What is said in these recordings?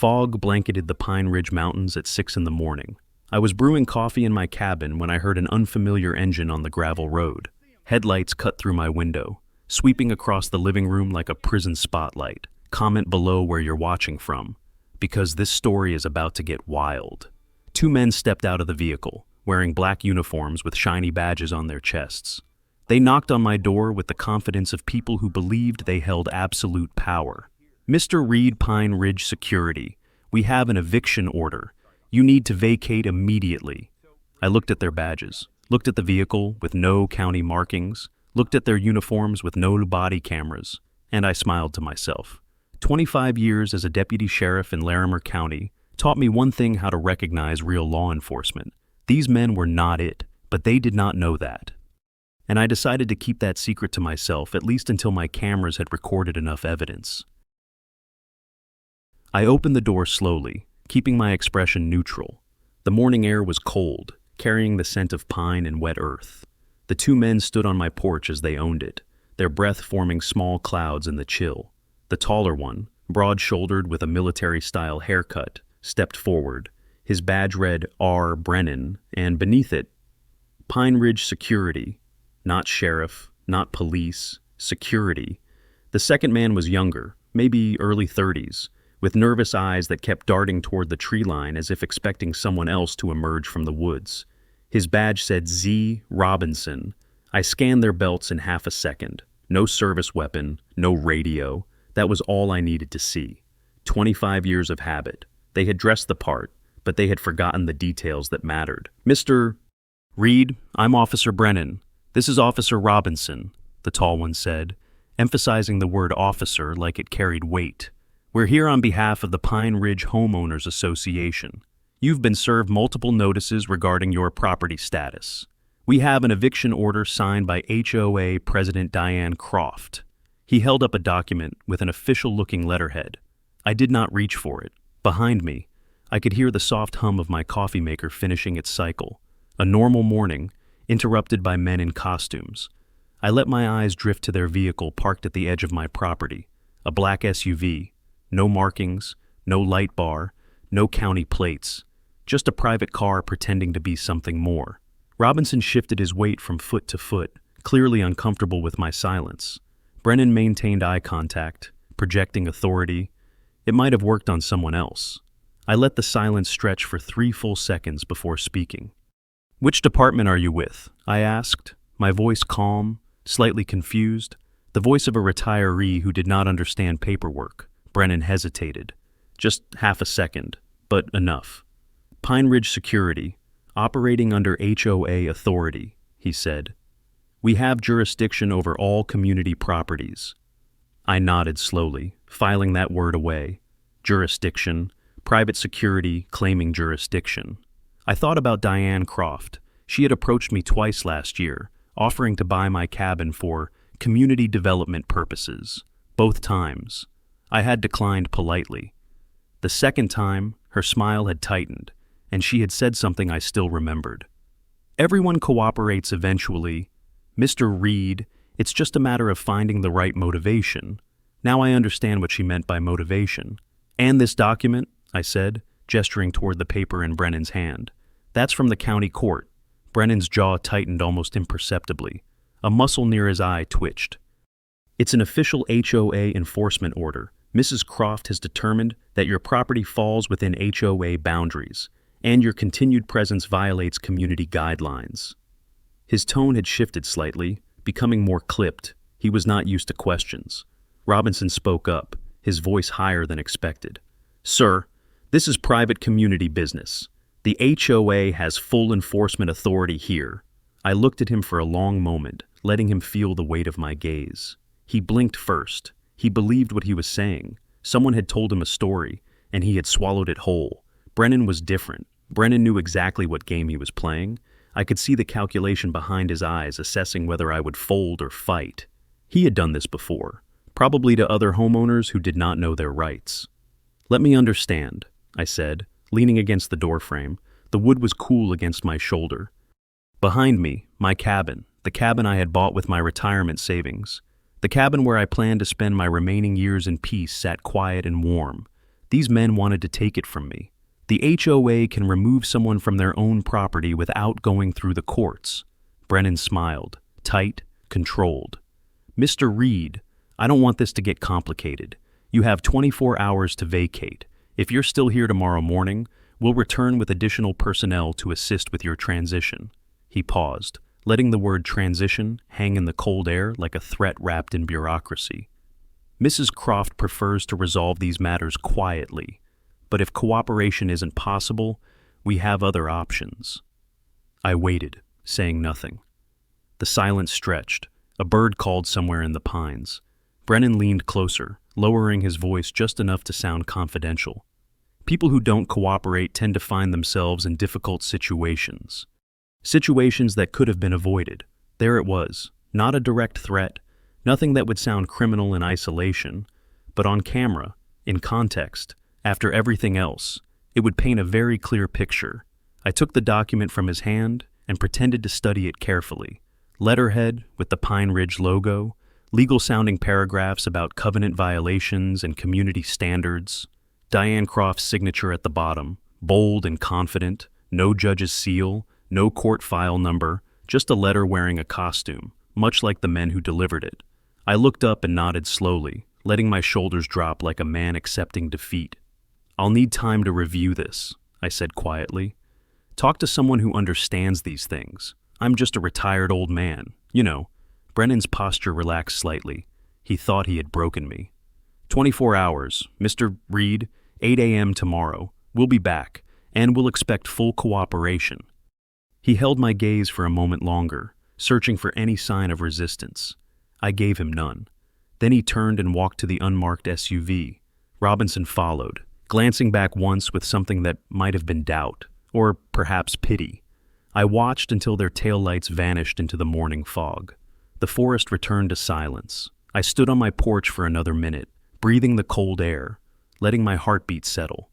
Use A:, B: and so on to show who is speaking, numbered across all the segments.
A: Fog blanketed the Pine Ridge Mountains at 6 in the morning. I was brewing coffee in my cabin when I heard an unfamiliar engine on the gravel road. Headlights cut through my window, sweeping across the living room like a prison spotlight. Comment below where you're watching from, because this story is about to get wild. Two men stepped out of the vehicle, wearing black uniforms with shiny badges on their chests. They knocked on my door with the confidence of people who believed they held absolute power. "Mr. Reed, Pine Ridge Security, we have an eviction order. You need to vacate immediately." I looked at their badges, looked at the vehicle with no county markings, looked at their uniforms with no body cameras, and I smiled to myself. 25 years as a deputy sheriff in Larimer County taught me one thing: how to recognize real law enforcement. These men were not it, but they did not know that. And I decided to keep that secret to myself, at least until my cameras had recorded enough evidence. I opened the door slowly, keeping my expression neutral. The morning air was cold, carrying the scent of pine and wet earth. The two men stood on my porch as they owned it, their breath forming small clouds in the chill. The taller one, broad-shouldered with a military-style haircut, stepped forward. His badge read R. Brennan, and beneath it, Pine Ridge Security. Not sheriff, not police, security. The second man was younger, maybe early 30s, with nervous eyes that kept darting toward the tree line as if expecting someone else to emerge from the woods. His badge said Z. Robinson. I scanned their belts in half a second. No service weapon, no radio. That was all I needed to see. 25 years of habit. They had dressed the part, but they had forgotten the details that mattered. "Mr. Reed, I'm Officer Brennan. This is Officer Robinson," the tall one said, emphasizing the word officer like it carried weight. "We're here on behalf of the Pine Ridge Homeowners Association. You've been served multiple notices regarding your property status. We have an eviction order signed by HOA President Diane Croft." He held up a document with an official-looking letterhead. I did not reach for it. Behind me, I could hear the soft hum of my coffee maker finishing its cycle. A normal morning, interrupted by men in costumes. I let my eyes drift to their vehicle parked at the edge of my property, a black SUV. No markings, no light bar, no county plates, just a private car pretending to be something more. Robinson shifted his weight from foot to foot, clearly uncomfortable with my silence. Brennan maintained eye contact, projecting authority. It might have worked on someone else. I let the silence stretch for 3 full seconds before speaking. "Which department are you with?" I asked, my voice calm, slightly confused, the voice of a retiree who did not understand paperwork. Brennan hesitated. Just half a second, but enough. "Pine Ridge Security, operating under HOA authority," he said. "We have jurisdiction over all community properties." I nodded slowly, filing that word away. Jurisdiction, private security claiming jurisdiction. I thought about Diane Croft. She had approached me twice last year, offering to buy my cabin for community development purposes. Both times, I had declined politely. The second time, her smile had tightened, and she had said something I still remembered. "Everyone cooperates eventually. Mr. Reed, it's just a matter of finding the right motivation." Now I understand what she meant by motivation. "And this document," I said, gesturing toward the paper in Brennan's hand. "That's from the county court." Brennan's jaw tightened almost imperceptibly. A muscle near his eye twitched. "It's an official HOA enforcement order. Mrs. Croft has determined that your property falls within HOA boundaries, and your continued presence violates community guidelines." His tone had shifted slightly, becoming more clipped. He was not used to questions. Robinson spoke up, his voice higher than expected. "Sir, this is private community business. The HOA has full enforcement authority here." I looked at him for a long moment, letting him feel the weight of my gaze. He blinked first. He believed what he was saying. Someone had told him a story, and he had swallowed it whole. Brennan was different. Brennan knew exactly what game he was playing. I could see the calculation behind his eyes, assessing whether I would fold or fight. He had done this before, probably to other homeowners who did not know their rights. "Let me understand," I said, leaning against the doorframe. The wood was cool against my shoulder. Behind me, my cabin, the cabin I had bought with my retirement savings. The cabin where I planned to spend my remaining years in peace sat quiet and warm. These men wanted to take it from me. The HOA can remove someone from their own property without going through the courts. Brennan smiled, tight, controlled. Mr. Reed, I don't want this to get complicated. You have 24 hours to vacate. If you're still here tomorrow morning, we'll return with additional personnel to assist with your transition. He paused, letting the word transition hang in the cold air like a threat wrapped in bureaucracy. Mrs. Croft prefers to resolve these matters quietly, but if cooperation isn't possible, we have other options. I waited, saying nothing. The silence stretched. A bird called somewhere in the pines. Brennan leaned closer, lowering his voice just enough to sound confidential. People who don't cooperate tend to find themselves in difficult situations. Situations that could have been avoided. There it was, not a direct threat, nothing that would sound criminal in isolation, but on camera, in context, after everything else, it would paint a very clear picture. I took the document from his hand and pretended to study it carefully. Letterhead with the Pine Ridge logo, legal-sounding paragraphs about covenant violations and community standards, Diane Croft's signature at the bottom, bold and confident, no judge's seal, no court file number, just a letter wearing a costume, much like the men who delivered it. I looked up and nodded slowly, letting my shoulders drop like a man accepting defeat. I'll need time to review this, I said quietly. Talk to someone who understands these things. I'm just a retired old man, you know. Brennan's posture relaxed slightly. He thought he had broken me. 24 hours, Mr. Reed, 8 a.m. tomorrow. We'll be back, and we'll expect full cooperation. He held my gaze for a moment longer, searching for any sign of resistance. I gave him none. Then he turned and walked to the unmarked SUV. Robinson followed, glancing back once with something that might have been doubt, or perhaps pity. I watched until their taillights vanished into the morning fog. The forest returned to silence. I stood on my porch for another minute, breathing the cold air, letting my heartbeat settle.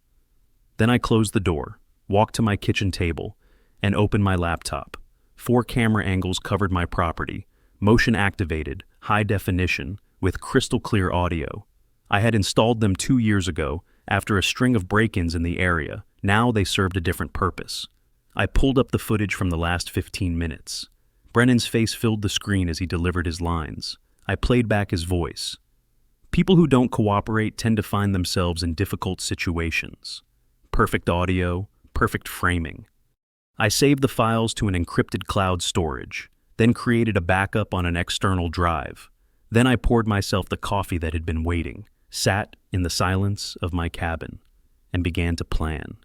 A: Then I closed the door, walked to my kitchen table, and opened my laptop. 4 camera angles covered my property, motion activated, high definition, with crystal clear audio. I had installed them 2 years ago after a string of break-ins in the area. Now they served a different purpose. I pulled up the footage from the last 15 minutes. Brennan's face filled the screen as he delivered his lines. I played back his voice. People who don't cooperate tend to find themselves in difficult situations. Perfect audio, perfect framing. I saved the files to an encrypted cloud storage, then created a backup on an external drive. Then I poured myself the coffee that had been waiting, sat in the silence of my cabin, and began to plan.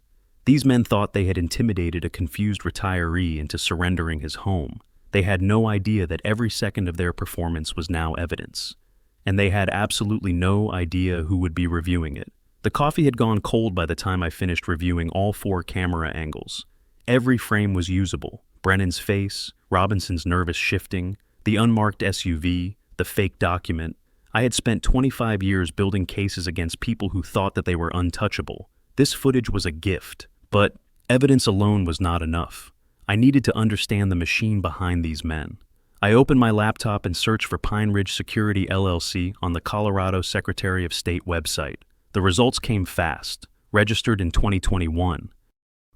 A: These men thought they had intimidated a confused retiree into surrendering his home. They had no idea that every second of their performance was now evidence. And they had absolutely no idea who would be reviewing it. The coffee had gone cold by the time I finished reviewing all 4 camera angles. Every frame was usable. Brennan's face, Robinson's nervous shifting, the unmarked SUV, the fake document. I had spent 25 years building cases against people who thought that they were untouchable. This footage was a gift, but evidence alone was not enough. I needed to understand the machine behind these men. I opened my laptop and searched for Pine Ridge Security LLC on the Colorado Secretary of State website. The results came fast. Registered in 2021.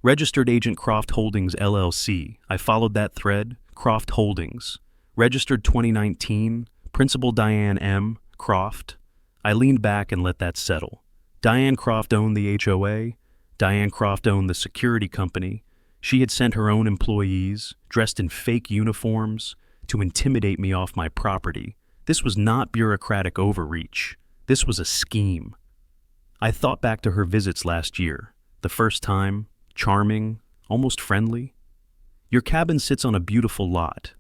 A: Registered Agent Croft Holdings LLC. I followed that thread. Croft Holdings. Registered 2019. Principal Diane M. Croft. I leaned back and let that settle. Diane Croft owned the HOA. Diane Croft owned the security company. She had sent her own employees, dressed in fake uniforms, to intimidate me off my property. This was not bureaucratic overreach. This was a scheme. I thought back to her visits last year. The first time, charming, almost friendly. Your cabin sits on a beautiful lot.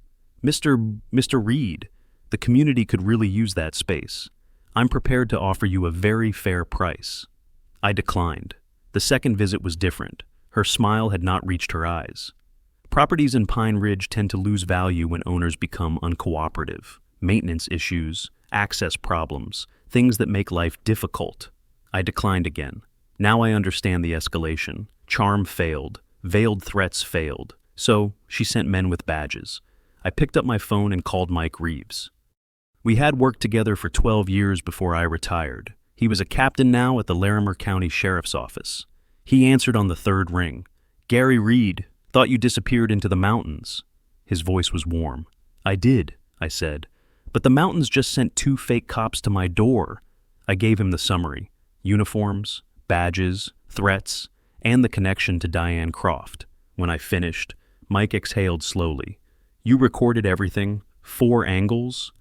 A: Mr. Reed, the community could really use that space. I'm prepared to offer you a very fair price. I declined. The second visit was different. Her smile had not reached her eyes. Properties in Pine Ridge tend to lose value when owners become uncooperative. Maintenance issues, access problems, things that make life difficult. I declined again. Now I understand the escalation. Charm failed. Veiled threats failed. So she sent men with badges. I picked up my phone and called Mike Reeves. We had worked together for 12 years before I retired. He was a captain now at the Larimer County Sheriff's Office. He answered on the third ring. "Gary Reed, thought you disappeared into the mountains." His voice was warm. "I did," I said. "But the mountains just sent 2 fake cops to my door." I gave him the summary: uniforms, badges, threats, and the connection to Diane Croft. When I finished, Mike exhaled slowly. "You recorded everything, 4 angles,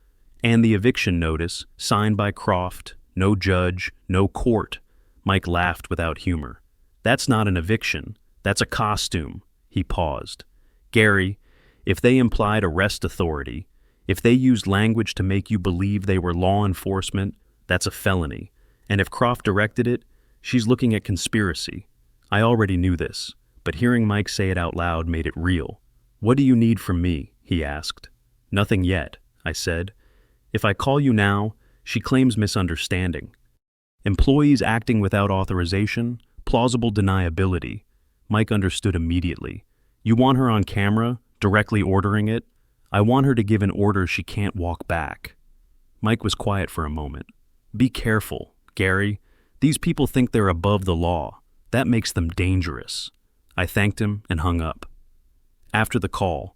A: and the eviction notice, signed by Croft, no judge, no court." Mike laughed without humor. "That's not an eviction, that's a costume." He paused. "Gary, if they implied arrest authority, if they used language to make you believe they were law enforcement, that's a felony. And if Croft directed it, she's looking at conspiracy." I already knew this, but hearing Mike say it out loud made it real. "What do you need from me?" he asked. "Nothing yet," I said. "If I call you now, she claims misunderstanding. Employees acting without authorization, plausible deniability." Mike understood immediately. "You want her on camera, directly ordering it?" "I want her to give an order she can't walk back." Mike was quiet for a moment. "Be careful, Gary. These people think they're above the law. That makes them dangerous." I thanked him and hung up. After the call,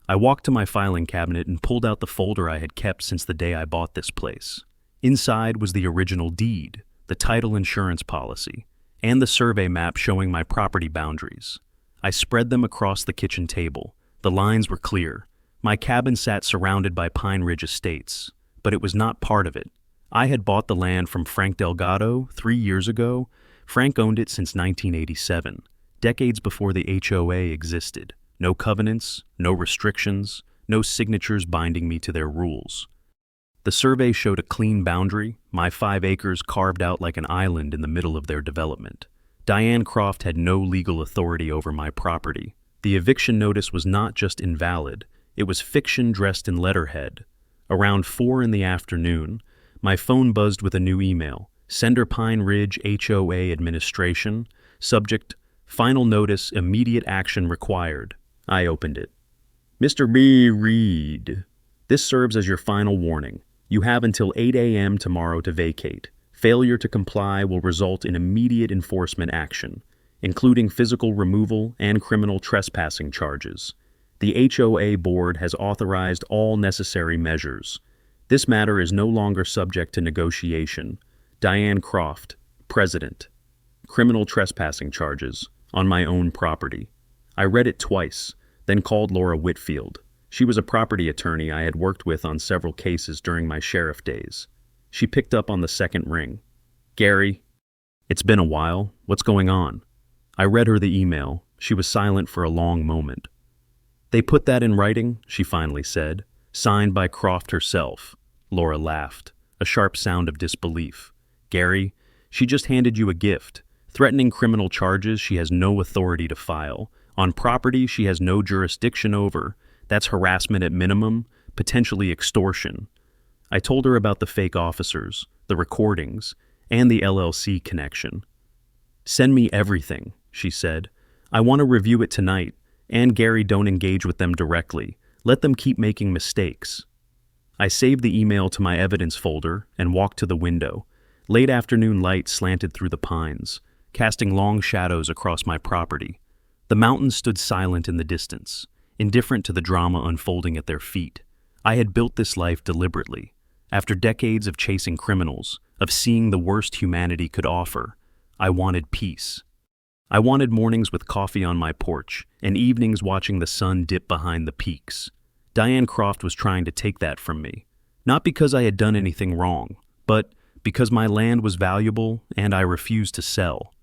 A: I walked to my filing cabinet and pulled out the folder I had kept since the day I bought this place. Inside was the original deed, the title insurance policy, and the survey map showing my property boundaries. I spread them across the kitchen table. The lines were clear. My cabin sat surrounded by Pine Ridge Estates, but it was not part of it. I had bought the land from Frank Delgado 3 years ago. Frank owned it since 1987, decades before the HOA existed. No covenants, no restrictions, no signatures binding me to their rules. The survey showed a clean boundary, my 5 acres carved out like an island in the middle of their development. Diane Croft had no legal authority over my property. The eviction notice was not just invalid, it was fiction dressed in letterhead. Around 4 in the afternoon, my phone buzzed with a new email. Sender Pine Ridge HOA Administration. Subject, final notice, immediate action required. I opened it. "Mr. B. Reed, this serves as your final warning. You have until 8 a.m. tomorrow to vacate. Failure to comply will result in immediate enforcement action, including physical removal and criminal trespassing charges. The HOA board has authorized all necessary measures. This matter is no longer subject to negotiation. Diane Croft, President. Criminal trespassing charges on my own property." I read it twice, then called Laura Whitfield. She was a property attorney I had worked with on several cases during my sheriff days. She picked up on the second ring. "Gary, it's been a while. What's going on?" I read her the email. She was silent for a long moment. "They put that in writing," she finally said. "Signed by Croft herself." Laura laughed, a sharp sound of disbelief. "Gary, she just handed you a gift, threatening criminal charges she has no authority to file, on property she has no jurisdiction over. That's harassment at minimum, potentially extortion." I told her about the fake officers, the recordings, and the LLC connection. "Send me everything," she said. "I want to review it tonight, and Gary, don't engage with them directly. Let them keep making mistakes." I saved the email to my evidence folder and walked to the window. Late afternoon light slanted through the pines, casting long shadows across my property. The mountains stood silent in the distance, indifferent to the drama unfolding at their feet. I had built this life deliberately. After decades of chasing criminals, of seeing the worst humanity could offer, I wanted peace. I wanted mornings with coffee on my porch and evenings watching the sun dip behind the peaks. Diane Croft was trying to take that from me, not because I had done anything wrong, but because my land was valuable and I refused to sell.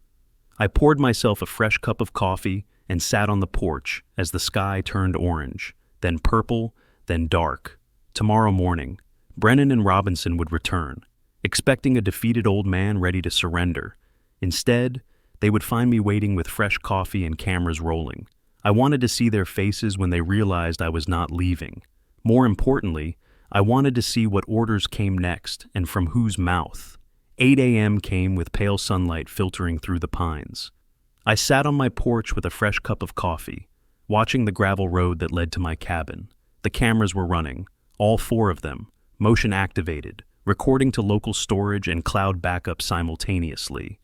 A: I poured myself a fresh cup of coffee and sat on the porch as the sky turned orange, then purple, then dark. Tomorrow morning, Brennan and Robinson would return, expecting a defeated old man ready to surrender. Instead, they would find me waiting with fresh coffee and cameras rolling. I wanted to see their faces when they realized I was not leaving. More importantly, I wanted to see what orders came next and from whose mouth. 8 a.m. came with pale sunlight filtering through the pines. I sat on my porch with a fresh cup of coffee, watching the gravel road that led to my cabin. The cameras were running, all 4 of them, motion activated, recording to local storage and cloud backup simultaneously.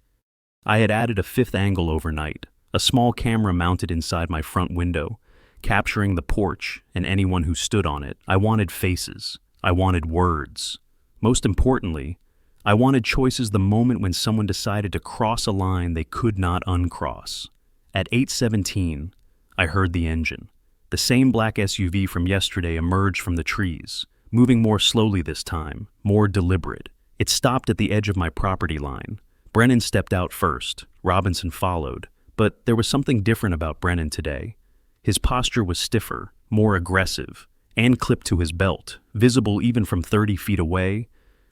A: I had added a fifth angle overnight, a small camera mounted inside my front window, capturing the porch and anyone who stood on it. I wanted faces. I wanted words. Most importantly, I wanted choices the moment when someone decided to cross a line they could not uncross. At 8:17, I heard the engine. The same black SUV from yesterday emerged from the trees, moving more slowly this time, more deliberate. It stopped at the edge of my property line. Brennan stepped out first. Robinson followed. But there was something different about Brennan today. His posture was stiffer, more aggressive, and clipped to his belt, visible even from 30 feet away,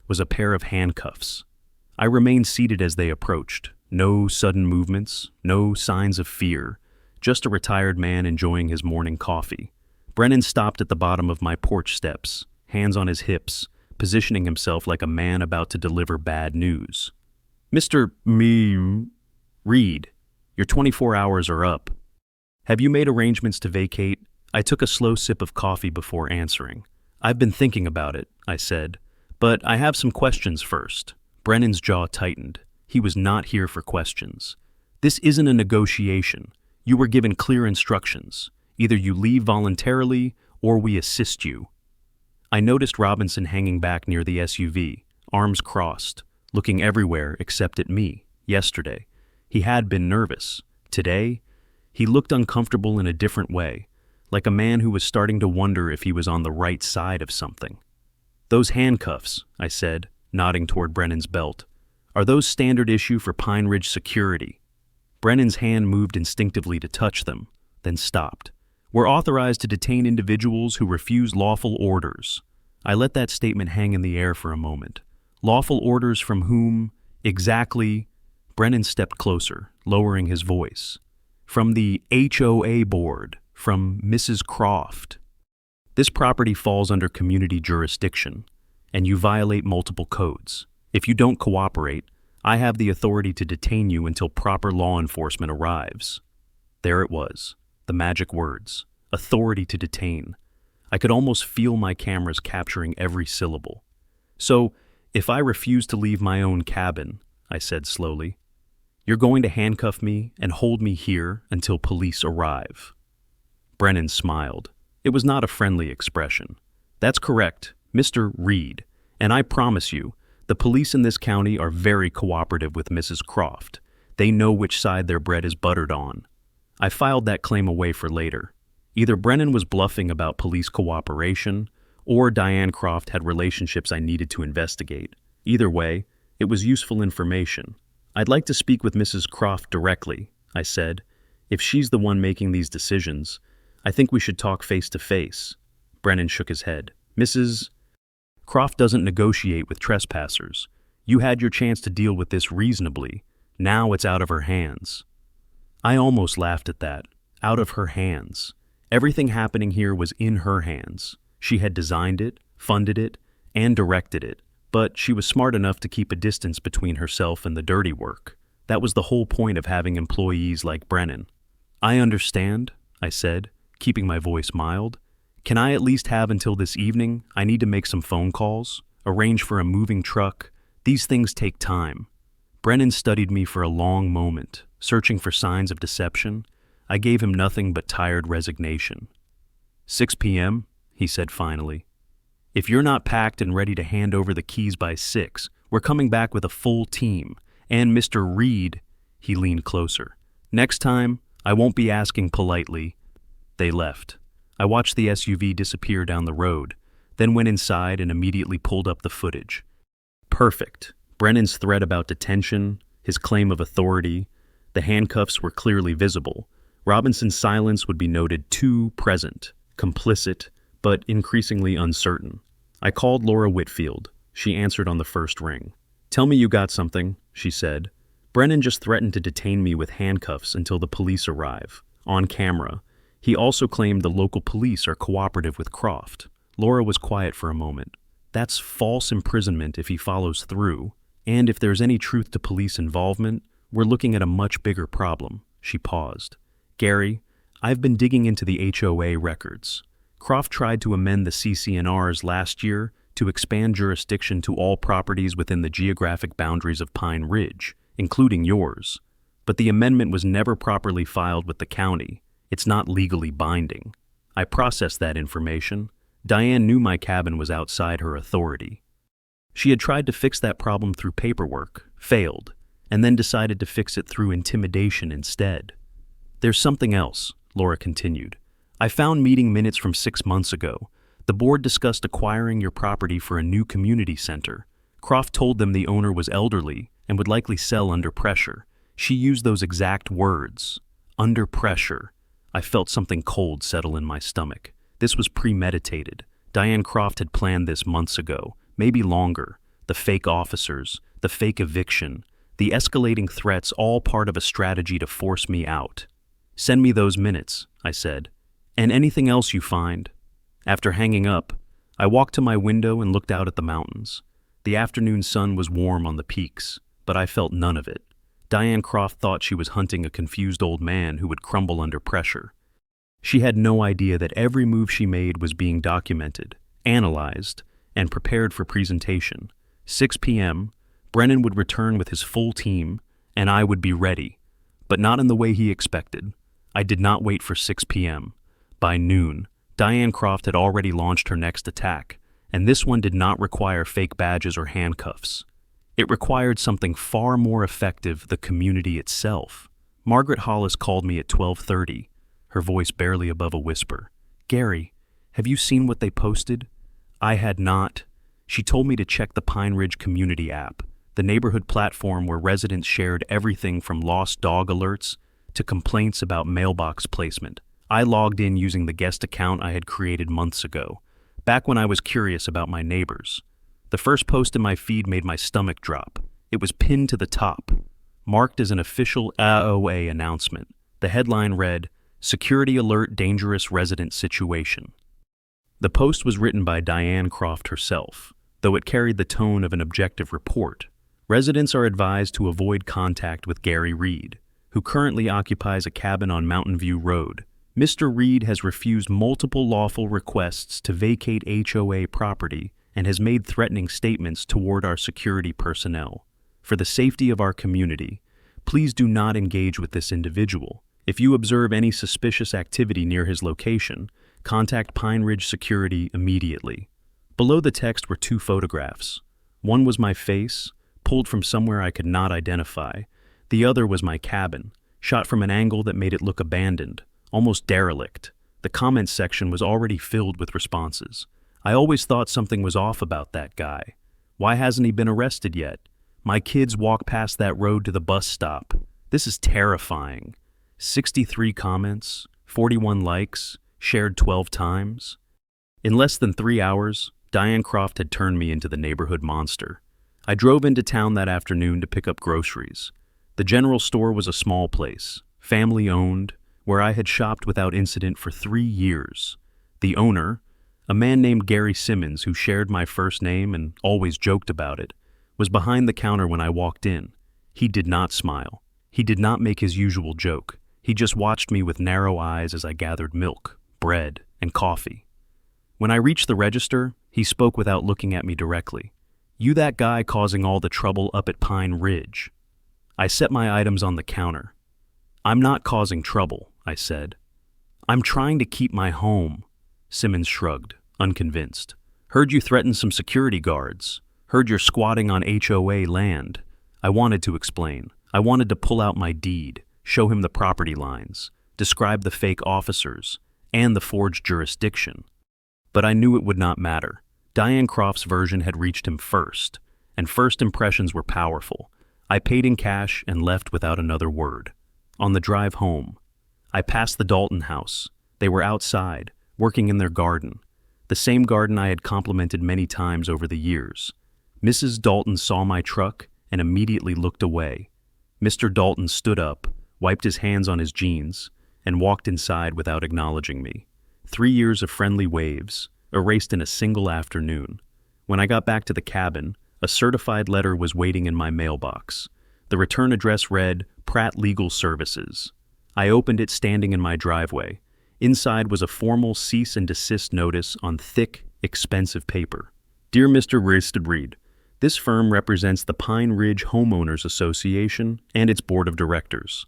A: was a pair of handcuffs. I remained seated as they approached. No sudden movements, no signs of fear, just a retired man enjoying his morning coffee. Brennan stopped at the bottom of my porch steps, hands on his hips, positioning himself like a man about to deliver bad news. "Mr. Reed, your 24 hours are up. Have you made arrangements to vacate?" I took a slow sip of coffee before answering. "I've been thinking about it," I said, "but I have some questions first." Brennan's jaw tightened. He was not here for questions. "This isn't a negotiation. You were given clear instructions. Either you leave voluntarily or we assist you." I noticed Robinson hanging back near the SUV, arms crossed, looking everywhere except at me. Yesterday, he had been nervous. Today, he looked uncomfortable in a different way, like a man who was starting to wonder if he was on the right side of something. "Those handcuffs," I said, nodding toward Brennan's belt, "are those standard issue for Pine Ridge security?" Brennan's hand moved instinctively to touch them, then stopped. "We're authorized to detain individuals who refuse lawful orders." I let that statement hang in the air for a moment. Lawful orders from whom? Exactly? Brennan stepped closer, lowering his voice. "From the HOA board, from Mrs. Croft. This property falls under community jurisdiction, and you violate multiple codes. If you don't cooperate, I have the authority to detain you until proper law enforcement arrives." There it was, the magic words, authority to detain. I could almost feel my cameras capturing every syllable. "So, if I refuse to leave my own cabin," I said slowly, "you're going to handcuff me and hold me here until police arrive." Brennan smiled. It was not a friendly expression. "That's correct, Mr. Reed, and I promise you, the police in this county are very cooperative with Mrs. Croft. They know which side their bread is buttered on." I filed that claim away for later. Either Brennan was bluffing about police cooperation, or Diane Croft had relationships I needed to investigate. Either way, it was useful information. "I'd like to speak with Mrs. Croft directly," I said. "If she's the one making these decisions, I think we should talk face to face." Brennan shook his head. "Mrs. Croft doesn't negotiate with trespassers. You had your chance to deal with this reasonably. Now it's out of her hands." I almost laughed at that. Out of her hands. Everything happening here was in her hands. She had designed it, funded it, and directed it, but she was smart enough to keep a distance between herself and the dirty work. That was the whole point of having employees like Brennan. "I understand," I said, keeping my voice mild. "Can I at least have until this evening? I need to make some phone calls, arrange for a moving truck. These things take time." Brennan studied me for a long moment, searching for signs of deception. I gave him nothing but tired resignation. 6 p.m., he said finally. "If you're not packed and ready to hand over the keys by 6, we're coming back with a full team. And Mr. Reed," he leaned closer, "next time, I won't be asking politely." They left. I watched the SUV disappear down the road, then went inside and immediately pulled up the footage. Perfect. Brennan's threat about detention, his claim of authority, the handcuffs were clearly visible. Robinson's silence would be noted too present, complicit, but increasingly uncertain. I called Laura Whitfield. She answered on the first ring. "Tell me you got something," she said. "Brennan just threatened to detain me with handcuffs until the police arrive. On camera. He also claimed the local police are cooperative with Croft." Laura was quiet for a moment. "That's false imprisonment if he follows through. And if there's any truth to police involvement, we're looking at a much bigger problem." She paused. "Gary, I've been digging into the HOA records. Croft tried to amend the CC&Rs last year to expand jurisdiction to all properties within the geographic boundaries of Pine Ridge, including yours. But the amendment was never properly filed with the county. It's not legally binding. I processed that information. Diane knew my cabin was outside her authority. She had tried to fix that problem through paperwork, failed, and then decided to fix it through intimidation instead. There's something else, Laura continued. I found meeting minutes from 6 months ago. The board discussed acquiring your property for a new community center. Croft told them the owner was elderly and would likely sell under pressure. She used those exact words, under pressure. I felt something cold settle in my stomach. This was premeditated. Diane Croft had planned this months ago, maybe longer. The fake officers, the fake eviction, the escalating threats, all part of a strategy to force me out. Send me those minutes, I said, and anything else you find. After hanging up, I walked to my window and looked out at the mountains. The afternoon sun was warm on the peaks, but I felt none of it. Diane Croft thought she was hunting a confused old man who would crumble under pressure. She had no idea that every move she made was being documented, analyzed, and prepared for presentation. 6 p.m., Brennan would return with his full team, and I would be ready, but not in the way he expected. I did not wait for 6 p.m. By noon, Diane Croft had already launched her next attack, and this one did not require fake badges or handcuffs. It required something far more effective, the community itself. Margaret Hollis called me at 12:30, her voice barely above a whisper. "Gary, have you seen what they posted?" I had not. She told me to check the Pine Ridge Community app, the neighborhood platform where residents shared everything from lost dog alerts to complaints about mailbox placement. I logged in using the guest account I had created months ago, back when I was curious about my neighbors. The first post in my feed made my stomach drop. It was pinned to the top, marked as an official HOA announcement. The headline read, "Security Alert Dangerous Resident Situation." The post was written by Diane Croft herself, though it carried the tone of an objective report. Residents are advised to avoid contact with Gary Reed, who currently occupies a cabin on Mountain View Road. Mr. Reed has refused multiple lawful requests to vacate HOA property and has made threatening statements toward our security personnel. For the safety of our community, please do not engage with this individual. If you observe any suspicious activity near his location, contact Pine Ridge Security immediately. Below the text were 2 photographs. One was my face, pulled from somewhere I could not identify. The other was my cabin, shot from an angle that made it look abandoned, almost derelict. The comments section was already filled with responses. I always thought something was off about that guy. Why hasn't he been arrested yet? My kids walk past that road to the bus stop. This is terrifying. 63 comments, 41 likes, shared 12 times. In less than 3 hours, Diane Croft had turned me into the neighborhood monster. I drove into town that afternoon to pick up groceries. The general store was a small place, family-owned, where I had shopped without incident for 3 years. The owner, a man named Gary Simmons who shared my first name and always joked about it, was behind the counter when I walked in. He did not smile. He did not make his usual joke. He just watched me with narrow eyes as I gathered milk, bread, and coffee. When I reached the register, he spoke without looking at me directly. "You that guy causing all the trouble up at Pine Ridge?" I set my items on the counter. "I'm not causing trouble," I said. "I'm trying to keep my home." Simmons shrugged, unconvinced. "Heard you threaten some security guards. Heard you're squatting on HOA land." I wanted to explain. I wanted to pull out my deed, show him the property lines, describe the fake officers, and the forged jurisdiction. But I knew it would not matter. Diane Croft's version had reached him first, and first impressions were powerful. I paid in cash and left without another word. On the drive home, I passed the Dalton house. They were outside, working in their garden, the same garden I had complimented many times over the years. Mrs. Dalton saw my truck and immediately looked away. Mr. Dalton stood up, wiped his hands on his jeans, and walked inside without acknowledging me. 3 years of friendly waves, erased in a single afternoon. When I got back to the cabin, a certified letter was waiting in my mailbox. The return address read, Pratt Legal Services. I opened it standing in my driveway. Inside was a formal cease and desist notice on thick, expensive paper. Dear Mr. Reed, this firm represents the Pine Ridge Homeowners Association and its board of directors.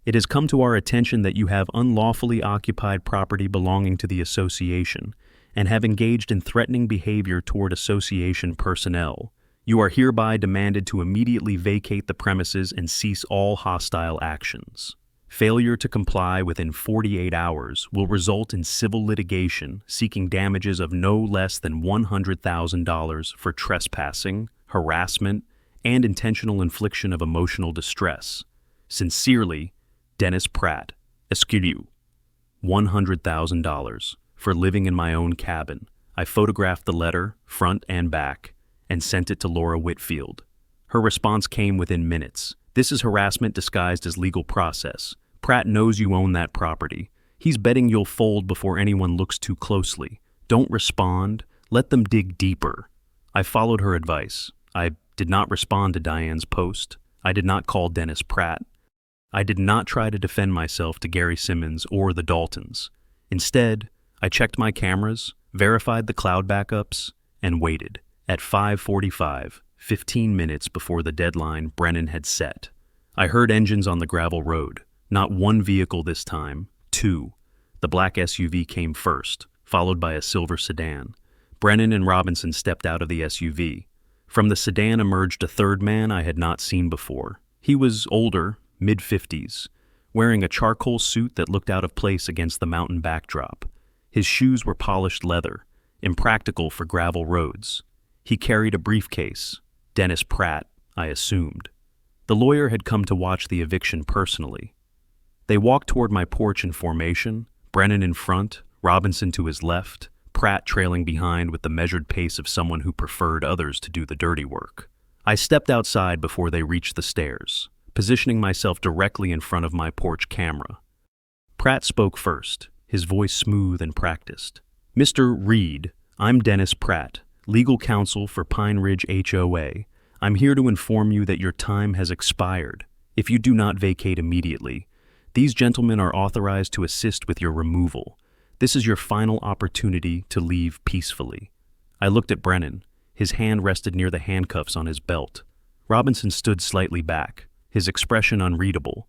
A: It has come to our attention that you have unlawfully occupied property belonging to the association and have engaged in threatening behavior toward association personnel. You are hereby demanded to immediately vacate the premises and cease all hostile actions. Failure to comply within 48 hours will result in civil litigation seeking damages of no less than $100,000 for trespassing, harassment, and intentional infliction of emotional distress. Sincerely, Dennis Pratt, Esquire. $100,000 for living in my own cabin. I photographed the letter, front and back, and sent it to Laura Whitfield. Her response came within minutes. This is harassment disguised as legal process. Pratt knows you own that property. He's betting you'll fold before anyone looks too closely. Don't respond. Let them dig deeper. I followed her advice. I did not respond to Diane's post. I did not call Dennis Pratt. I did not try to defend myself to Gary Simmons or the Daltons. Instead, I checked my cameras, verified the cloud backups, and waited. At 5:45, 15 minutes before the deadline Brennan had set, I heard engines on the gravel road. Not one vehicle this time, two. The black SUV came first, followed by a silver sedan. Brennan and Robinson stepped out of the SUV. From the sedan emerged a third man I had not seen before. He was older, mid-50s, wearing a charcoal suit that looked out of place against the mountain backdrop. His shoes were polished leather, impractical for gravel roads. He carried a briefcase. Dennis Pratt, I assumed. The lawyer had come to watch the eviction personally. They walked toward my porch in formation, Brennan in front, Robinson to his left, Pratt trailing behind with the measured pace of someone who preferred others to do the dirty work. I stepped outside before they reached the stairs, positioning myself directly in front of my porch camera. Pratt spoke first, his voice smooth and practiced. Mr. Reed, I'm Dennis Pratt, legal counsel for Pine Ridge HOA. I'm here to inform you that your time has expired. If you do not vacate immediately, these gentlemen are authorized to assist with your removal. This is your final opportunity to leave peacefully. I looked at Brennan. His hand rested near the handcuffs on his belt. Robinson stood slightly back, his expression unreadable.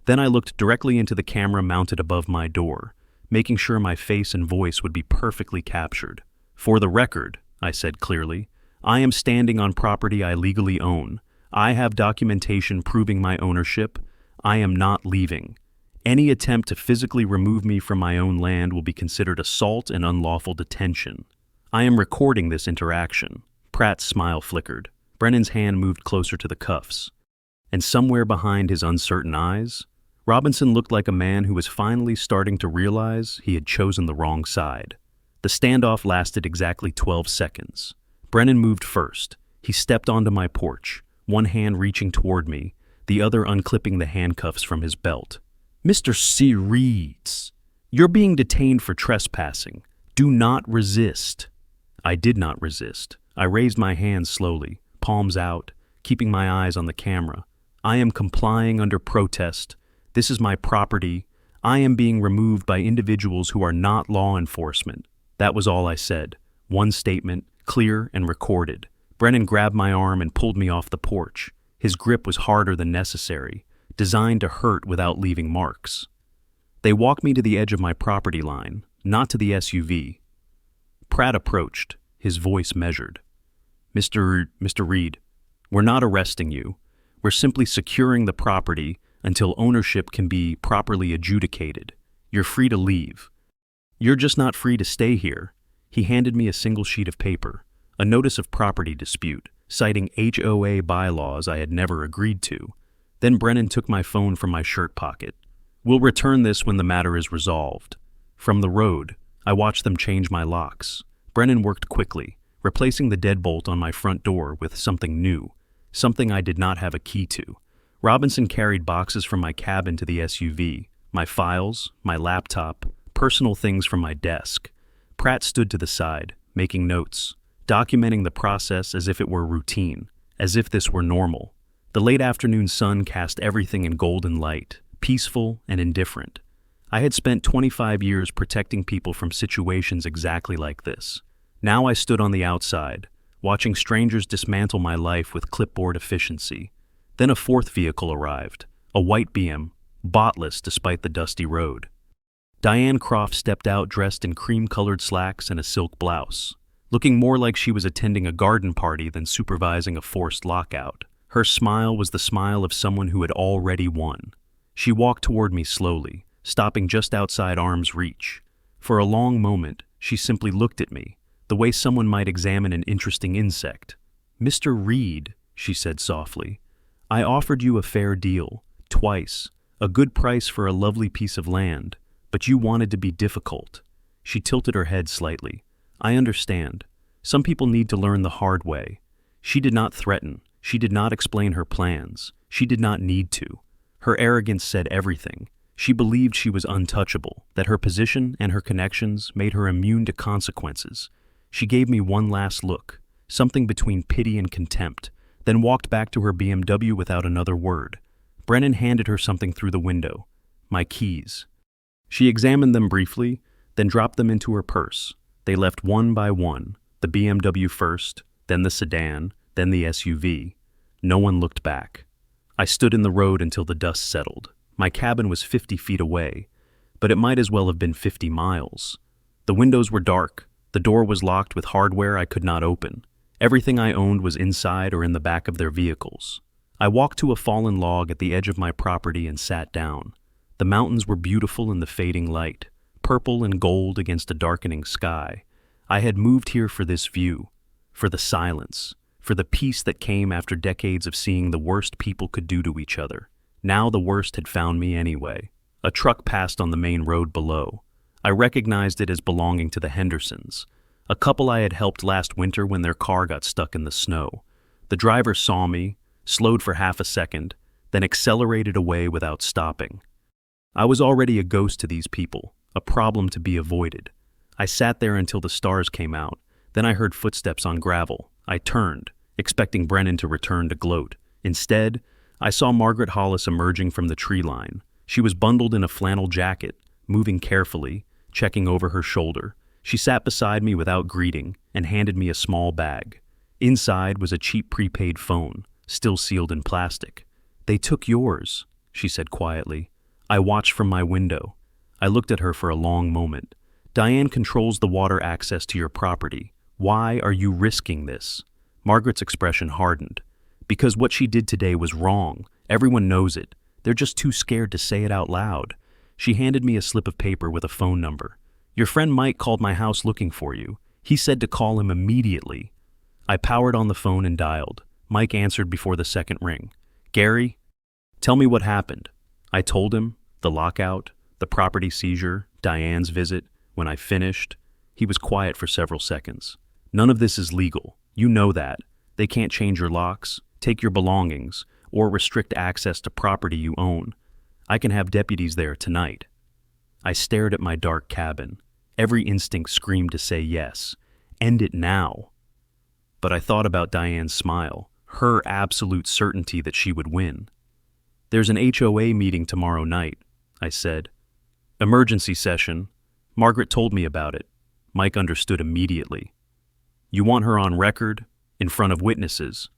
A: Then I looked directly into the camera mounted above my door, making sure my face and voice would be perfectly captured. For the record, I said clearly, I am standing on property I legally own. I have documentation proving my ownership. I am not leaving. Any attempt to physically remove me from my own land will be considered assault and unlawful detention. I am recording this interaction. Pratt's smile flickered. Brennan's hand moved closer to the cuffs. And somewhere behind his uncertain eyes, Robinson looked like a man who was finally starting to realize he had chosen the wrong side. The standoff lasted exactly 12 seconds. Brennan moved first. He stepped onto my porch, one hand reaching toward me, the other unclipping the handcuffs from his belt. Mr. C. Reeds, you're being detained for trespassing. Do not resist. I did not resist. I raised my hands slowly, palms out, keeping my eyes on the camera. I am complying under protest. This is my property. I am being removed by individuals who are not law enforcement. That was all I said. One statement, clear and recorded. Brennan grabbed my arm and pulled me off the porch. His grip was harder than necessary, designed to hurt without leaving marks. They walked me to the edge of my property line, not to the SUV. Pratt approached, his voice measured. Mr. Reed, we're not arresting you. We're simply securing the property until ownership can be properly adjudicated. You're free to leave. You're just not free to stay here. He handed me a single sheet of paper, a notice of property dispute, citing HOA bylaws I had never agreed to. Then Brennan took my phone from my shirt pocket. We'll return this when the matter is resolved. From the road, I watched them change my locks. Brennan worked quickly, replacing the deadbolt on my front door with something new, something I did not have a key to. Robinson carried boxes from my cabin to the SUV, my files, my laptop, personal things from my desk. Pratt stood to the side, making notes, documenting the process as if it were routine, as if this were normal. The late afternoon sun cast everything in golden light, peaceful and indifferent. I had spent 25 years protecting people from situations exactly like this. Now I stood on the outside, watching strangers dismantle my life with clipboard efficiency. Then a fourth vehicle arrived, a white BM, botless despite the dusty road. Diane Croft stepped out dressed in cream-colored slacks and a silk blouse, looking more like she was attending a garden party than supervising a forced lockout. Her smile was the smile of someone who had already won. She walked toward me slowly, stopping just outside arm's reach. For a long moment, she simply looked at me, the way someone might examine an interesting insect. "Mr. Reed," she said softly, "I offered you a fair deal, twice, a good price for a lovely piece of land, but you wanted to be difficult." She tilted her head slightly. "I understand. Some people need to learn the hard way." She did not threaten. She did not explain her plans. She did not need to. Her arrogance said everything. She believed she was untouchable, that her position and her connections made her immune to consequences. She gave me one last look, something between pity and contempt, then walked back to her BMW without another word. Brennan handed her something through the window. My keys. She examined them briefly, then dropped them into her purse. They left one by one, the BMW first, then the sedan, then the SUV. No one looked back. I stood in the road until the dust settled. My cabin was 50 feet away, but it might as well have been 50 miles. The windows were dark. The door was locked with hardware I could not open. Everything I owned was inside or in the back of their vehicles. I walked to a fallen log at the edge of my property and sat down. The mountains were beautiful in the fading light, purple and gold against a darkening sky. I had moved here for this view, for the silence, for the peace that came after decades of seeing the worst people could do to each other. Now the worst had found me anyway. A truck passed on the main road below. I recognized it as belonging to the Hendersons, a couple I had helped last winter when their car got stuck in the snow. The driver saw me, slowed for half a second, then accelerated away without stopping. I was already a ghost to these people, a problem to be avoided. I sat there until the stars came out. Then I heard footsteps on gravel. I turned, expecting Brennan to return to gloat. Instead, I saw Margaret Hollis emerging from the tree line. She was bundled in a flannel jacket, moving carefully, checking over her shoulder. She sat beside me without greeting and handed me a small bag. Inside was a cheap prepaid phone, still sealed in plastic. "They took yours," she said quietly. I watched from my window. I looked at her for a long moment. "Diane controls the water access to your property. Why are you risking this?" Margaret's expression hardened. "Because what she did today was wrong. Everyone knows it. They're just too scared to say it out loud." She handed me a slip of paper with a phone number. "Your friend Mike called my house looking for you. He said to call him immediately." I powered on the phone and dialed. Mike answered before the second ring. "Gary, tell me what happened." I told him, the lockout, the property seizure, Diane's visit. When I finished, he was quiet for several seconds. "None of this is legal. You know that. They can't change your locks, take your belongings, or restrict access to property you own. I can have deputies there tonight." I stared at my dark cabin. Every instinct screamed to say yes. End it now. But I thought about Diane's smile, her absolute certainty that she would win. "There's an HOA meeting tomorrow night," I said. "Emergency session. Margaret told me about it." Mike understood immediately. "You want her on record, in front of witnesses.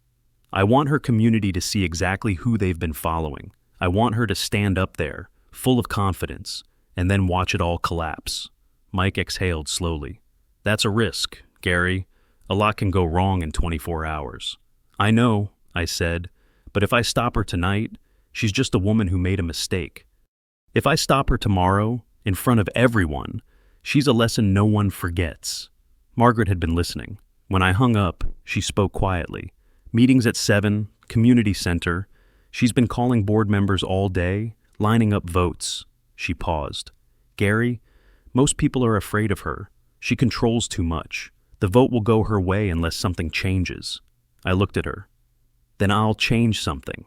A: I want her community to see exactly who they've been following. I want her to stand up there, full of confidence, and then watch it all collapse." Mike exhaled slowly. "That's a risk, Gary. A lot can go wrong in 24 hours. "I know," I said, "but if I stop her tonight, she's just a woman who made a mistake. If I stop her tomorrow, in front of everyone, she's a lesson no one forgets." Margaret had been listening. When I hung up, she spoke quietly. "Meetings at 7, community center. She's been calling board members all day, lining up votes." She paused. "Gary, most people are afraid of her. She controls too much. The vote will go her way unless something changes." I looked at her. "Then I'll change something."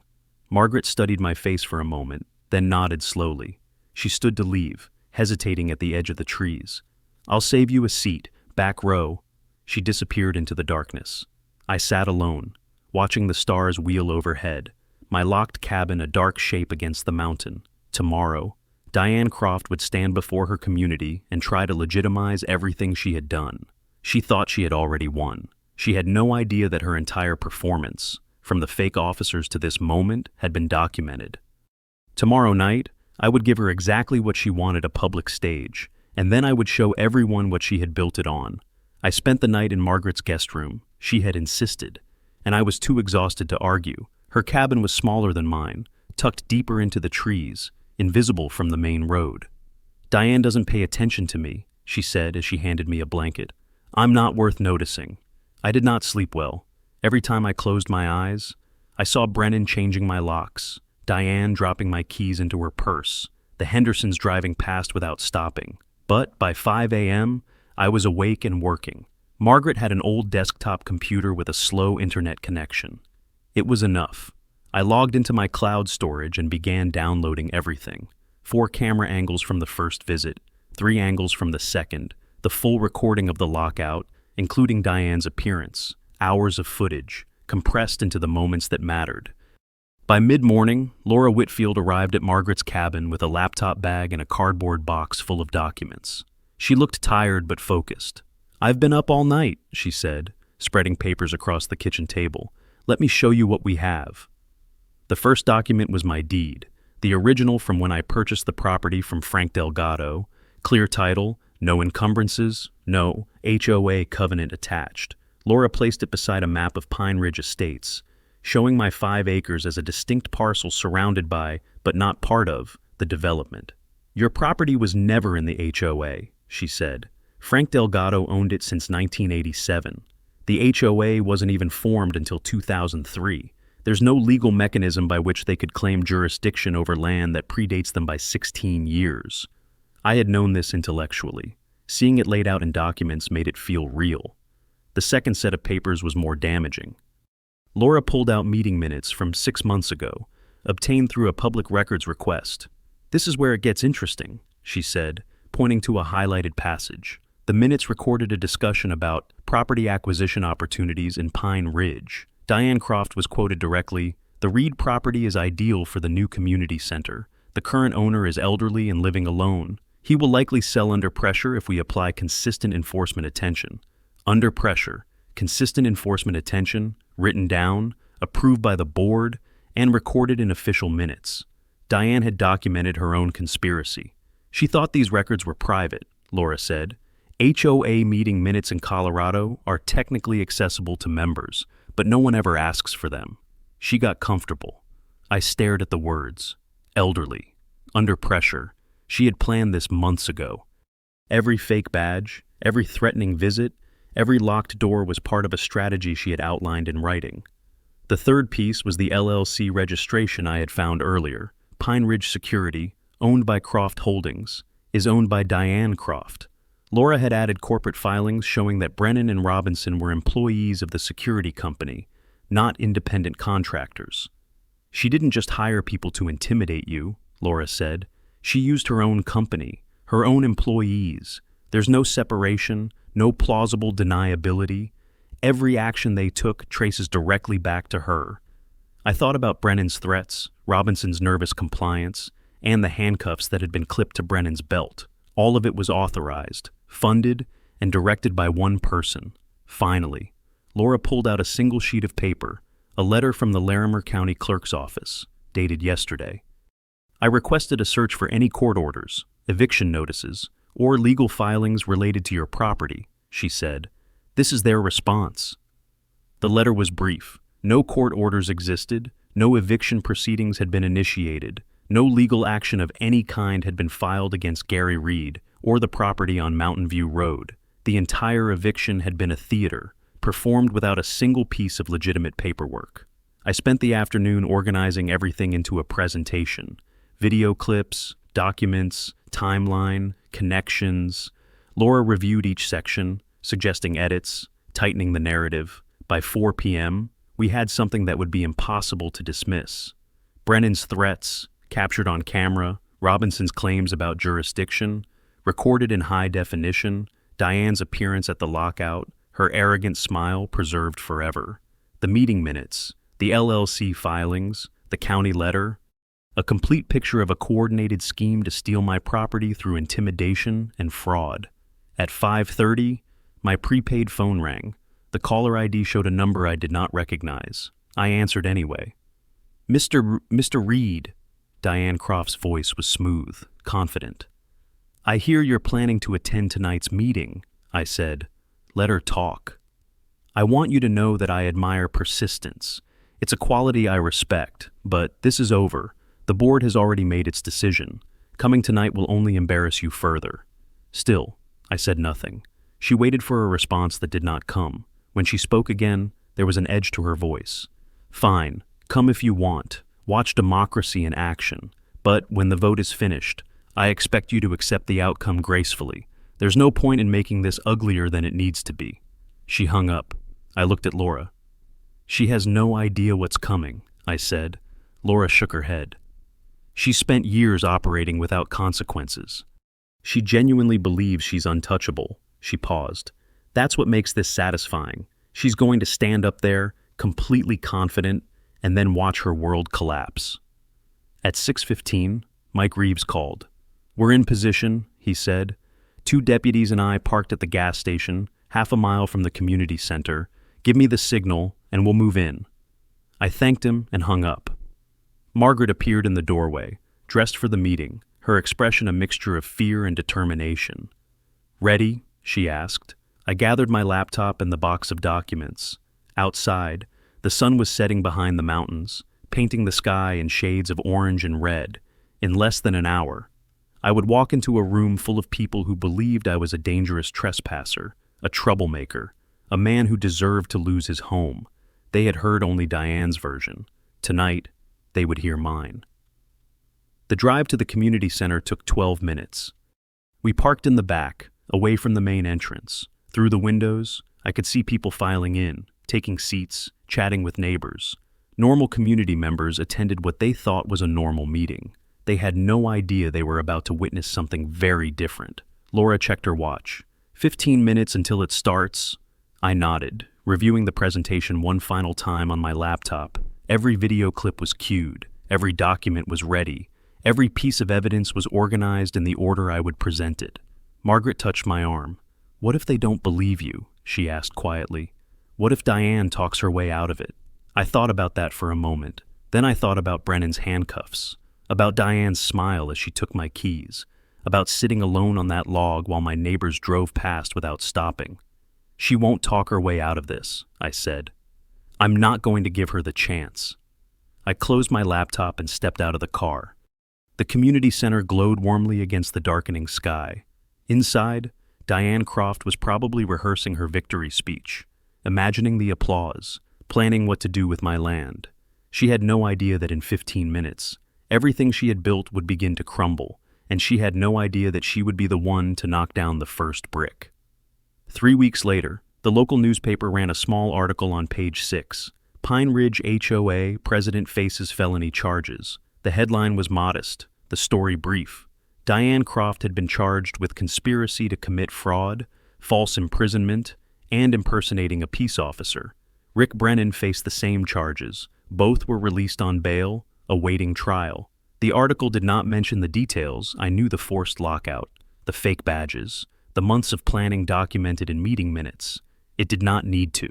A: Margaret studied my face for a moment, then nodded slowly. She stood to leave, hesitating at the edge of the trees. "I'll save you a seat, back row." She disappeared into the darkness. I sat alone, watching the stars wheel overhead, my locked cabin a dark shape against the mountain. Tomorrow, Diane Croft would stand before her community and try to legitimize everything she had done. She thought she had already won. She had no idea that her entire performance, from the fake officers to this moment, had been documented. Tomorrow night, I would give her exactly what she wanted, a public stage, and then I would show everyone what she had built it on. I spent the night in Margaret's guest room. She had insisted, and I was too exhausted to argue. Her cabin was smaller than mine, tucked deeper into the trees, invisible from the main road. "Diane doesn't pay attention to me," she said as she handed me a blanket. "I'm not worth noticing." I did not sleep well. Every time I closed my eyes, I saw Brennan changing my locks, Diane dropping my keys into her purse, the Hendersons driving past without stopping. But by 5 a.m., I was awake and working. Margaret had an old desktop computer with a slow internet connection. It was enough. I logged into my cloud storage and began downloading everything. 4 camera angles from the first visit, 3 angles from the second, the full recording of the lockout, including Diane's appearance, hours of footage, compressed into the moments that mattered. By mid-morning, Laura Whitfield arrived at Margaret's cabin with a laptop bag and a cardboard box full of documents. She looked tired but focused. "I've been up all night," she said, spreading papers across the kitchen table. "Let me show you what we have." The first document was my deed, the original from when I purchased the property from Frank Delgado. Clear title, no encumbrances, no HOA covenant attached. Laura placed it beside a map of Pine Ridge Estates, showing my 5 acres as a distinct parcel surrounded by, but not part of, the development. "Your property was never in the HOA," she said. "Frank Delgado owned it since 1987. The HOA wasn't even formed until 2003. There's no legal mechanism by which they could claim jurisdiction over land that predates them by 16 years. I had known this intellectually. Seeing it laid out in documents made it feel real. The second set of papers was more damaging. Laura pulled out meeting minutes from 6 months ago, obtained through a public records request. "This is where it gets interesting," she said, pointing to a highlighted passage. The minutes recorded a discussion about property acquisition opportunities in Pine Ridge. Diane Croft was quoted directly, "The Reed property is ideal for the new community center. The current owner is elderly and living alone. He will likely sell under pressure if we apply consistent enforcement attention." Under pressure, consistent enforcement attention, written down, approved by the board, and recorded in official minutes. Diane had documented her own conspiracy. She thought these records were private, Laura said. "HOA meeting minutes in Colorado are technically accessible to members, but no one ever asks for them." She got comfortable. I stared at the words. Elderly. Under pressure. She had planned this months ago. Every fake badge, every threatening visit, every locked door was part of a strategy she had outlined in writing. The third piece was the LLC registration I had found earlier. Pine Ridge Security, owned by Croft Holdings, is owned by Diane Croft. Laura had added corporate filings showing that Brennan and Robinson were employees of the security company, not independent contractors. "She didn't just hire people to intimidate you," Laura said. "She used her own company, her own employees. There's no separation, no plausible deniability. Every action they took traces directly back to her." I thought about Brennan's threats, Robinson's nervous compliance, and the handcuffs that had been clipped to Brennan's belt. All of it was authorized, funded, and directed by one person. Finally, Laura pulled out a single sheet of paper, a letter from the Larimer County Clerk's office, dated yesterday. "I requested a search for any court orders, eviction notices, or legal filings related to your property," she said. "This is their response." The letter was brief. No court orders existed, no eviction proceedings had been initiated, no legal action of any kind had been filed against Gary Reed or the property on Mountain View Road. The entire eviction had been a theater, performed without a single piece of legitimate paperwork. I spent the afternoon organizing everything into a presentation. Video clips, documents, timeline, connections. Laura reviewed each section, suggesting edits, tightening the narrative. By 4 p.m., we had something that would be impossible to dismiss. Brennan's threats, captured on camera, Robinson's claims about jurisdiction, recorded in high definition, Diane's appearance at the lockout, her arrogant smile preserved forever, the meeting minutes, the LLC filings, the county letter, a complete picture of a coordinated scheme to steal my property through intimidation and fraud. At 5:30, my prepaid phone rang. The caller ID showed a number I did not recognize. I answered anyway. Mr. Reed. Diane Croft's voice was smooth, confident. I hear you're planning to attend tonight's meeting, I said. Let her talk. I want you to know that I admire persistence. It's a quality I respect, but this is over. The board has already made its decision. Coming tonight will only embarrass you further. Still, I said nothing. She waited for a response that did not come. When she spoke again, there was an edge to her voice. Fine, come if you want. Watch democracy in action. But when the vote is finished, I expect you to accept the outcome gracefully. There's no point in making this uglier than it needs to be. She hung up. I looked at Laura. She has no idea what's coming, I said. Laura shook her head. She spent years operating without consequences. She genuinely believes she's untouchable. She paused. That's what makes this satisfying. She's going to stand up there, completely confident, and then watch her world collapse. At 6:15, Mike Reeves called. We're in position, he said. 2 deputies and I parked at the gas station, half a mile from the community center. Give me the signal, and we'll move in. I thanked him and hung up. Margaret appeared in the doorway, dressed for the meeting, her expression a mixture of fear and determination. Ready? She asked. I gathered my laptop and the box of documents. Outside, the sun was setting behind the mountains, painting the sky in shades of orange and red. In less than an hour, I would walk into a room full of people who believed I was a dangerous trespasser, a troublemaker, a man who deserved to lose his home. They had heard only Diane's version. Tonight, they would hear mine. The drive to the community center took 12 minutes. We parked in the back, away from the main entrance. Through the windows, I could see people filing in, taking seats, chatting with neighbors. Normal community members attended what they thought was a normal meeting. They had no idea they were about to witness something very different. Laura checked her watch. 15 minutes until it starts. I nodded, reviewing the presentation one final time on my laptop. Every video clip was cued. Every document was ready. Every piece of evidence was organized in the order I would present it. Margaret touched my arm. What if they don't believe you? She asked quietly. What if Diane talks her way out of it? I thought about that for a moment. Then I thought about Brennan's handcuffs, about Diane's smile as she took my keys, about sitting alone on that log while my neighbors drove past without stopping. She won't talk her way out of this, I said. I'm not going to give her the chance. I closed my laptop and stepped out of the car. The community center glowed warmly against the darkening sky. Inside, Diane Croft was probably rehearsing her victory speech, imagining the applause, planning what to do with my land. She had no idea that in 15 minutes, everything she had built would begin to crumble, and she had no idea that she would be the one to knock down the first brick. 3 weeks later, the local newspaper ran a small article on page 6. Pine Ridge HOA president faces felony charges. The headline was modest, the story brief. Diane Croft had been charged with conspiracy to commit fraud, false imprisonment, and impersonating a peace officer. Rick Brennan faced the same charges. Both were released on bail, awaiting trial. The article did not mention the details. I knew the forced lockout, the fake badges, the months of planning documented in meeting minutes. It did not need to.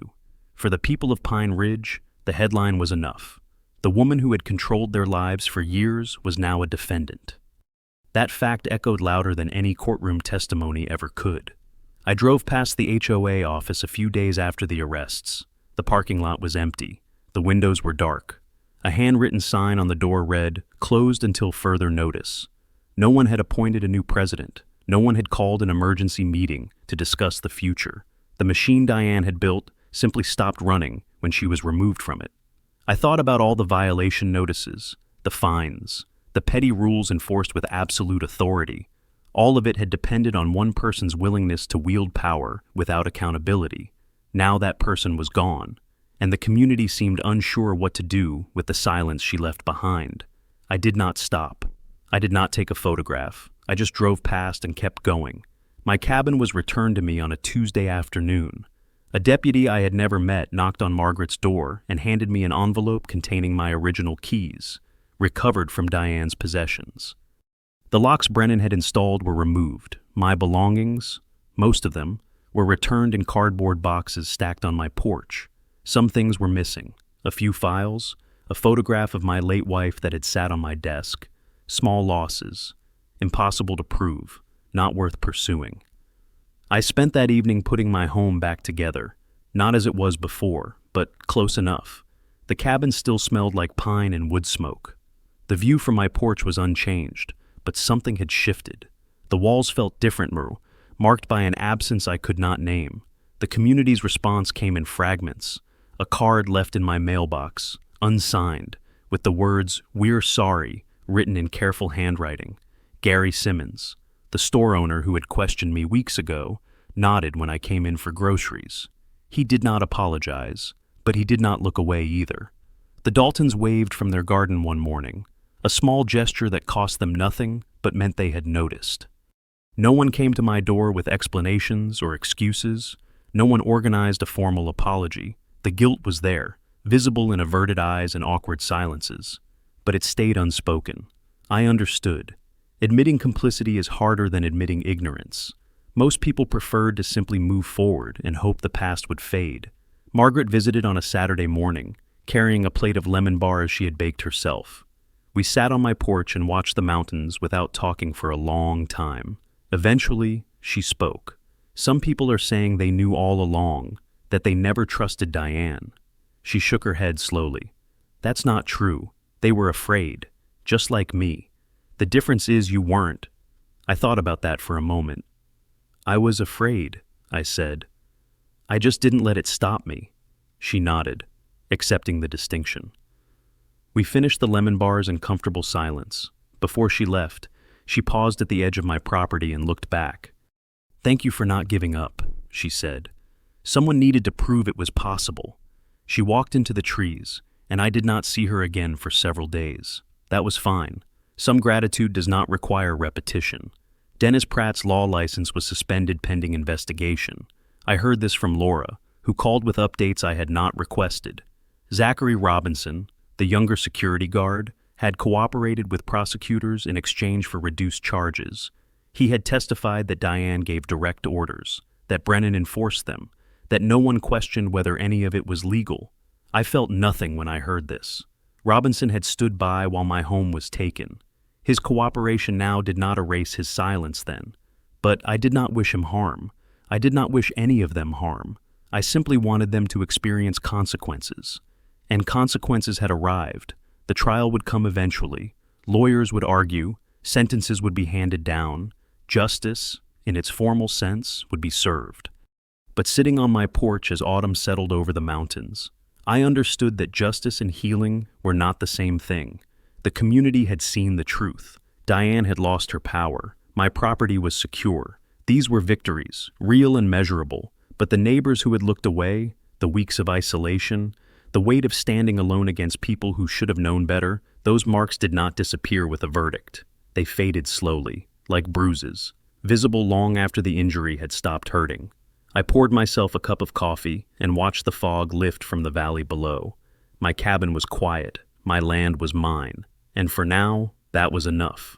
A: For the people of Pine Ridge, the headline was enough. The woman who had controlled their lives for years was now a defendant. That fact echoed louder than any courtroom testimony ever could. I drove past the HOA office a few days after the arrests. The parking lot was empty. The windows were dark. A handwritten sign on the door read, "Closed until further notice." No one had appointed a new president. No one had called an emergency meeting to discuss the future. The machine Diane had built simply stopped running when she was removed from it. I thought about all the violation notices, the fines, the petty rules enforced with absolute authority. All of it had depended on one person's willingness to wield power without accountability. Now that person was gone, and the community seemed unsure what to do with the silence she left behind. I did not stop. I did not take a photograph. I just drove past and kept going. My cabin was returned to me on a Tuesday afternoon. A deputy I had never met knocked on Margaret's door and handed me an envelope containing my original keys, recovered from Diane's possessions. The locks Brennan had installed were removed. My belongings, most of them, were returned in cardboard boxes stacked on my porch. Some things were missing: a few files, a photograph of my late wife that had sat on my desk. Small losses, impossible to prove, not worth pursuing. I spent that evening putting my home back together, not as it was before, but close enough. The cabin still smelled like pine and wood smoke. The view from my porch was unchanged, but something had shifted. The walls felt different, marked by an absence I could not name. The community's response came in fragments. A card left in my mailbox, unsigned, with the words, "We're sorry," written in careful handwriting. Gary Simmons, the store owner who had questioned me weeks ago, nodded when I came in for groceries. He did not apologize, but he did not look away either. The Daltons waved from their garden one morning, a small gesture that cost them nothing but meant they had noticed. No one came to my door with explanations or excuses. No one organized a formal apology. The guilt was there, visible in averted eyes and awkward silences. But it stayed unspoken. I understood. Admitting complicity is harder than admitting ignorance. Most people preferred to simply move forward and hope the past would fade. Margaret visited on a Saturday morning, carrying a plate of lemon bars she had baked herself. We sat on my porch and watched the mountains without talking for a long time. Eventually, she spoke. Some people are saying they knew all along, that they never trusted Diane. She shook her head slowly. That's not true. They were afraid, just like me. The difference is you weren't. I thought about that for a moment. I was afraid, I said. I just didn't let it stop me. She nodded, accepting the distinction. We finished the lemon bars in comfortable silence. Before she left, she paused at the edge of my property and looked back. "Thank you for not giving up," she said. "Someone needed to prove it was possible." She walked into the trees, and I did not see her again for several days. That was fine. Some gratitude does not require repetition. Dennis Pratt's law license was suspended pending investigation. I heard this from Laura, who called with updates I had not requested. Zachary Robinson, the younger security guard, had cooperated with prosecutors in exchange for reduced charges. He had testified that Diane gave direct orders, that Brennan enforced them, that no one questioned whether any of it was legal. I felt nothing when I heard this. Robinson had stood by while my home was taken. His cooperation now did not erase his silence then. But I did not wish him harm. I did not wish any of them harm. I simply wanted them to experience consequences. And consequences had arrived. The trial would come eventually. Lawyers would argue. Sentences would be handed down. Justice, in its formal sense, would be served. But sitting on my porch as autumn settled over the mountains, I understood that justice and healing were not the same thing. The community had seen the truth. Diane had lost her power. My property was secure. These were victories, real and measurable. But the neighbors who had looked away, the weeks of isolation, the weight of standing alone against people who should have known better, those marks did not disappear with a verdict. They faded slowly, like bruises, visible long after the injury had stopped hurting. I poured myself a cup of coffee and watched the fog lift from the valley below. My cabin was quiet. My land was mine. And for now, that was enough.